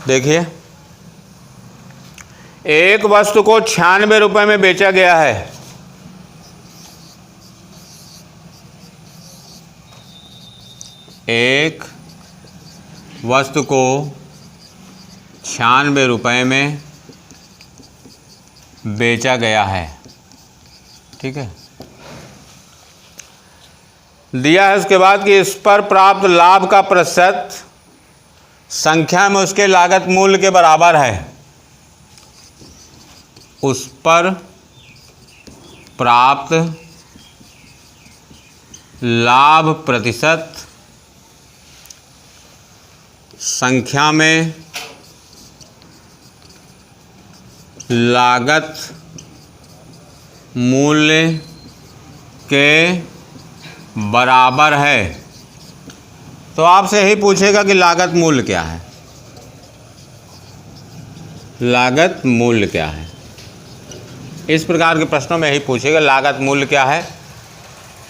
देखिए, एक वस्तु को 96 रुपये में बेचा गया है। एक वस्तु को 96 रुपये में बेचा गया है, ठीक है। दिया है उसके बाद कि इस पर प्राप्त लाभ का प्रतिशत संख्या में उसके लागत मूल्य के बराबर है। उस पर प्राप्त लाभ प्रतिशत संख्या में लागत मूल्य के बराबर है। तो आपसे यही पूछेगा कि लागत मूल्य क्या है। लागत मूल्य क्या है, इस प्रकार के प्रश्नों में यही पूछेगा लागत मूल्य क्या है।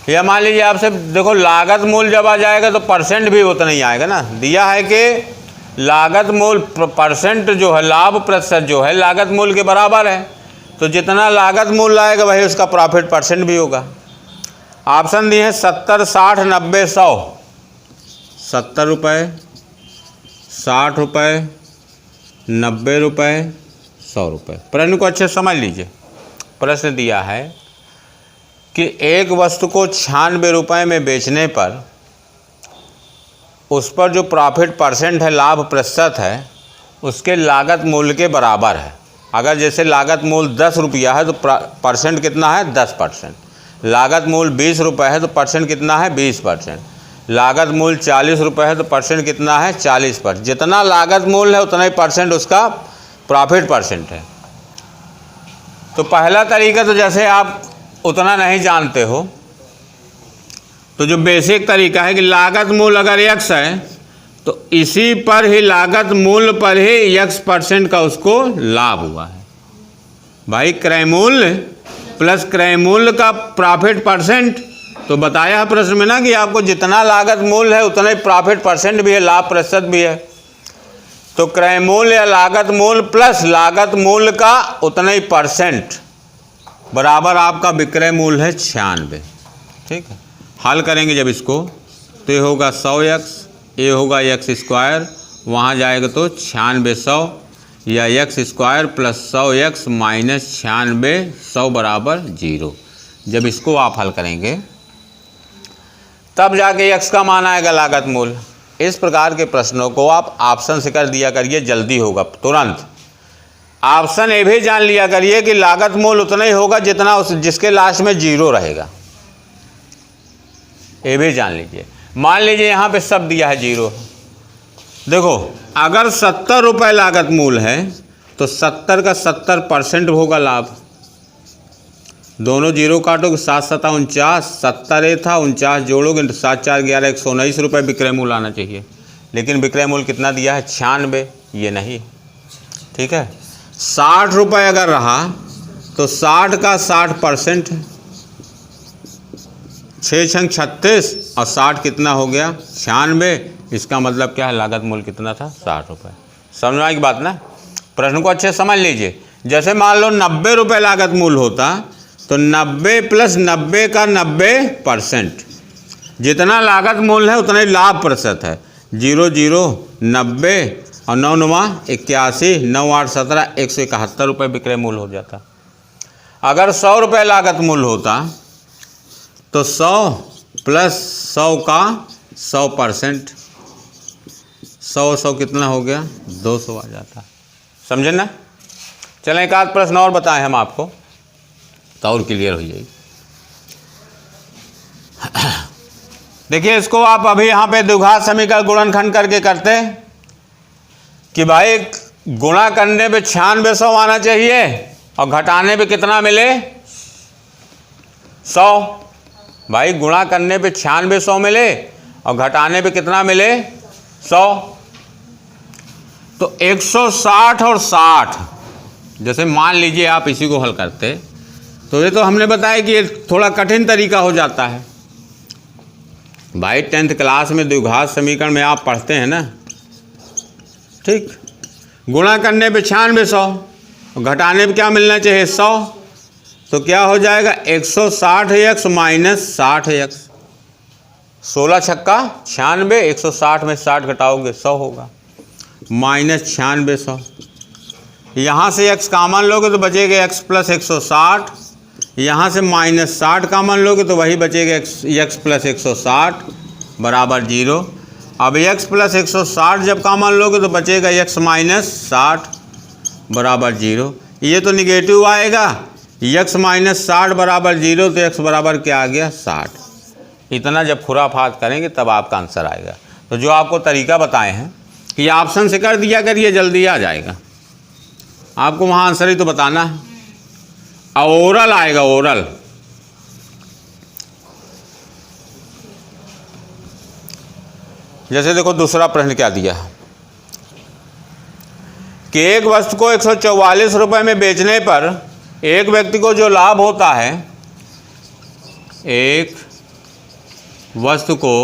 या मान लीजिए आपसे, देखो लागत मूल्य जब आ जाएगा तो परसेंट भी उतना ही आएगा ना। दिया है कि लागत मूल्य परसेंट जो है, लाभ प्रतिशत जो है लागत मूल्य के बराबर है, तो जितना लागत मूल्य आएगा वही उसका प्रॉफिट परसेंट भी होगा। ऑप्शन दिए हैं 70, 60, 90, 100। 70 रुपये, 60 रुपये, 90 रुपये, 100 रुपये। प्रश्न को अच्छे समझ लीजिए। प्रश्न दिया है कि एक वस्तु को 96 रुपये में बेचने पर उस पर जो प्रॉफिट परसेंट है, लाभ प्रतिशत है, उसके लागत मूल्य के बराबर है। अगर जैसे लागत मूल्य 10 रुपया है तो परसेंट कितना है, 10%। लागत मूल्य 20 रुपये है तो परसेंट कितना है, 20%। लागत मूल्य 40 रुपये है तो परसेंट कितना है, 40%। जितना लागत मूल्य है उतना ही परसेंट उसका प्रॉफिट परसेंट है। तो पहला तरीका तो जैसे आप उतना नहीं जानते हो, तो जो बेसिक तरीका है कि लागत मूल्य अगर x है तो इसी पर ही, लागत मूल्य पर ही x% का उसको लाभ हुआ है। भाई क्रय मूल्य प्लस क्रय मूल्य का प्रॉफिट परसेंट, तो बताया है प्रश्न में ना कि आपको जितना लागत मूल्य है उतना ही प्रॉफिट परसेंट भी है, लाभ प्रतिशत भी है। तो क्रय मूल्य या लागत मूल्य प्लस लागत मूल्य का उतना ही परसेंट बराबर आपका विक्रय मूल्य है 96, ठीक है। हल करेंगे जब इसको तो ये होगा 100x, ये होगा x², वहाँ जाएगा तो 96 100 या x² प्लस 100x माइनस 96 100 बराबर 0। जब इसको आप हल करेंगे तब जाके x का मान आएगा लागत मूल्य। इस प्रकार के प्रश्नों को आप ऑप्शन से कर दिया करिए, जल्दी होगा तुरंत। ऑप्शन ए भी जान लिया करिए कि लागत मूल्य उतना ही होगा जितना जिसके लास्ट में 0 रहेगा। ये भी जान लीजिए। मान लीजिए यहाँ पे सब दिया है 0। देखो अगर 70 रुपये लागत मूल्य है तो 70 का 70% होगा लाभ। दोनों 0 काटोगे, 7 7 49, 70 ये था, 49 जोड़ोगे तो 7 4 11 119 रुपये विक्रय मूल्य आना चाहिए। लेकिन विक्रय मूल्य कितना दिया है, 96, ये नहीं, ठीक है। 60 रुपये अगर रहा तो 60 का 60% है, 6 छंग 36 और 60 कितना हो गया, 96। इसका मतलब क्या है, लागत मूल्य कितना था, 60 रुपये। समझ में की बात ना। प्रश्न को अच्छे समझ लीजिए। जैसे मान लो 90 रुपये लागत मूल्य होता तो 90 प्लस 90 का 90%, जितना लागत मूल्य है उतना ही लाभ प्रतिशत है। 0 0 90 और 9 9 81, 9 8 17, 171 रुपये विक्रय मूल्य हो जाता। अगर 100 रुपये लागत मूल्य होता तो 100 प्लस 100 का 100%, 100 कितना हो गया, 200 आ जाता। समझे ना। चलें एक आध प्रश्न और बताएं हम आपको तो और क्लियर हो जाएगी। देखिए इसको आप अभी यहाँ पे द्विघात समीकरण गुणनखंड करके करते कि भाई गुणा करने पे 96 100 आना चाहिए और घटाने पे कितना मिले, 100। भाई गुणा करने पे 96 100 मिले और घटाने पे कितना मिले, 100। तो 160 और 60, जैसे मान लीजिए आप इसी को हल करते तो ये तो हमने बताया कि ये थोड़ा कठिन तरीका हो जाता है। भाई 10th क्लास में द्विघात समीकरण में आप पढ़ते हैं ना, ठीक। गुणा करने पे 9600, घटाने पे क्या मिलना चाहिए 100, तो क्या हो जाएगा 160x माइनस 60x। 16 छक्का 96, 160 में 60 घटाओगे 100 होगा, माइनस 9600। यहाँ से x कामन लोगे तो बचेगा x प्लस 160, यहाँ से माइनस 60 कामन लोगे तो वही बचेगा x प्लस 160 बराबर 0। अब x प्लस 160 जब कामन लोगे तो बचेगा x माइनस 60 बराबर 0। ये तो निगेटिव आएगा, x माइनस 60 बराबर 0, तो x बराबर क्या आ गया 60। इतना जब खुराफात करेंगे तब आपका आंसर आएगा। तो जो आपको तरीका बताए हैं कि ऑप्शन से कर दिया करिए, जल्दी आ जाएगा। आपको वहाँ आंसर ही तो बताना है। ओरल आएगा, ओरल। जैसे देखो दूसरा प्रश्न क्या दिया है कि एक वस्तु को 144 रुपये में बेचने पर एक व्यक्ति को जो लाभ होता है, एक वस्तु को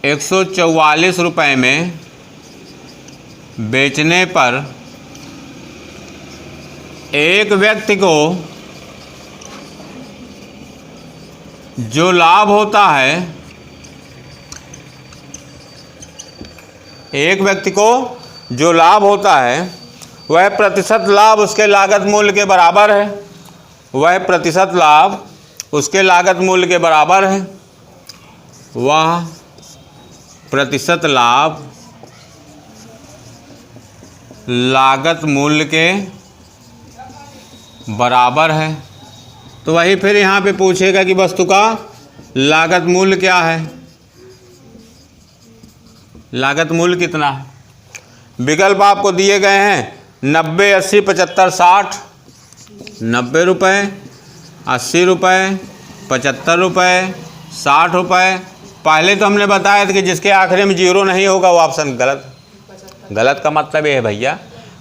144 रुपये में बेचने पर एक व्यक्ति को जो लाभ होता है, एक व्यक्ति को जो लाभ होता है वह प्रतिशत लाभ उसके लागत मूल्य के बराबर है, वह प्रतिशत लाभ उसके लागत मूल्य के बराबर है, वह प्रतिशत लाभ लागत मूल्य के बराबर है। तो वही फिर यहाँ पे पूछेगा कि वस्तु का लागत मूल्य क्या है, लागत मूल्य कितना है। विकल्प आपको दिए गए हैं 90, 80, 75, 60। 90 रुपये, 80 रुपये, 75 रुपये, 60 रुपये। पहले तो हमने बताया था कि जिसके आखिरी में 0 नहीं होगा वो ऑप्शन गलत। गलत का मतलब ये है भैया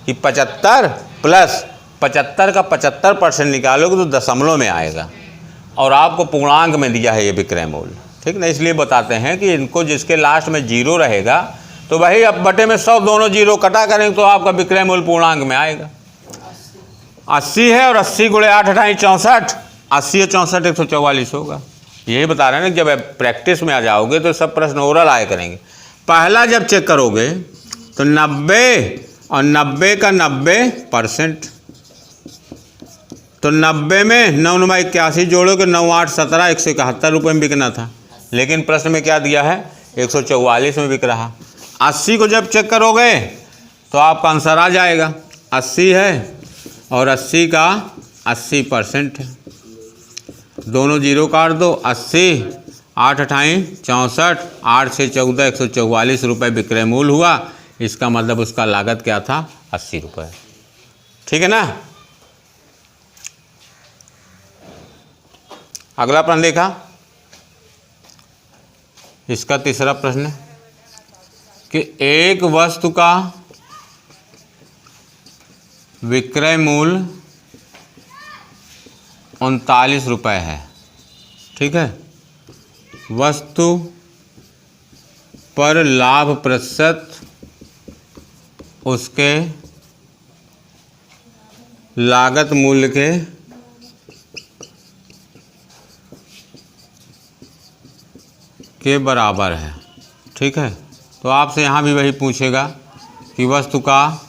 कि 75 प्लस 75 का 75% निकालोगे तो दशमलव में आएगा, और आपको पूर्णांक में दिया है ये विक्रय मूल्य, ठीक ना। इसलिए बताते हैं कि इनको जिसके लास्ट में 0 रहेगा तो वही अब बटे में 100 दोनों 0 कटा करेंगे तो आपका विक्रय मूल्य पूर्णांक में आएगा। 80 है और 80 गुणे 8 अठाई 64, 80 और 64 144 होगा। यही बता रहे हैं ना, जब प्रैक्टिस में आ जाओगे तो सब प्रश्न ओरल आया करेंगे। पहला जब चेक करोगे तो 90 और 90 का 90%, तो 90 में 9 9 81 जोड़ोगे 9 8 17, 171 रुपये में बिकना था, लेकिन प्रश्न में क्या दिया है 144 में बिक रहा। 80 को जब चेक करोगे तो आपका आंसर आ जाएगा, 80 है और 80 का 80% है, दोनों 0 काट दो। 80, 8 अठाई 64, 8 से 14, 144 रुपये विक्रय मूल्य हुआ। इसका मतलब उसका लागत क्या था 80 रुपये, ठीक है ना। अगला प्रश्न देखा, इसका तीसरा प्रश्न है कि एक वस्तु का विक्रय मूल्य 39 रुपये है, ठीक है। वस्तु पर लाभ प्रतिशत उसके लागत मूल्य के बराबर है, ठीक है। तो आपसे यहाँ भी वही पूछेगा कि वस्तु का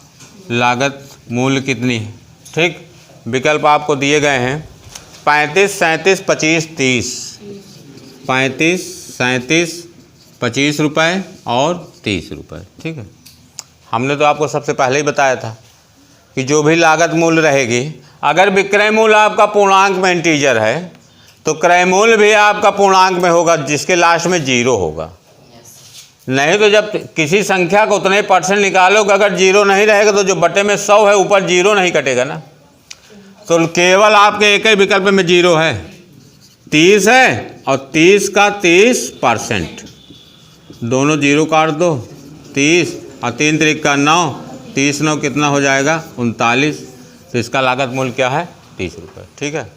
लागत मूल्य कितनी है, ठीक। विकल्प आपको दिए गए हैं 35, 37, 25, 30। 35, 37, 25 रुपये और 30 रुपये, ठीक है। हमने तो आपको सबसे पहले ही बताया था कि जो भी लागत मूल्य रहेगी, अगर विक्रय मूल्य आपका पूर्णांक में इंटीजर है तो क्रय मूल्य भी आपका पूर्णांक में होगा जिसके लास्ट में 0 होगा। नहीं तो जब किसी संख्या को उतने % निकालोगे, अगर 0 नहीं रहेगा तो जो बटे में 100 है ऊपर 0 नहीं कटेगा ना। तो केवल आपके एक ही विकल्प में 0 है, 30 है और 30 का 30%, दोनों 0 काट दो। 30 और 3 त्रिक का 9, 30 9 कितना हो जाएगा 39। तो इसका लागत मूल्य क्या है 30 रुपये, ठीक है।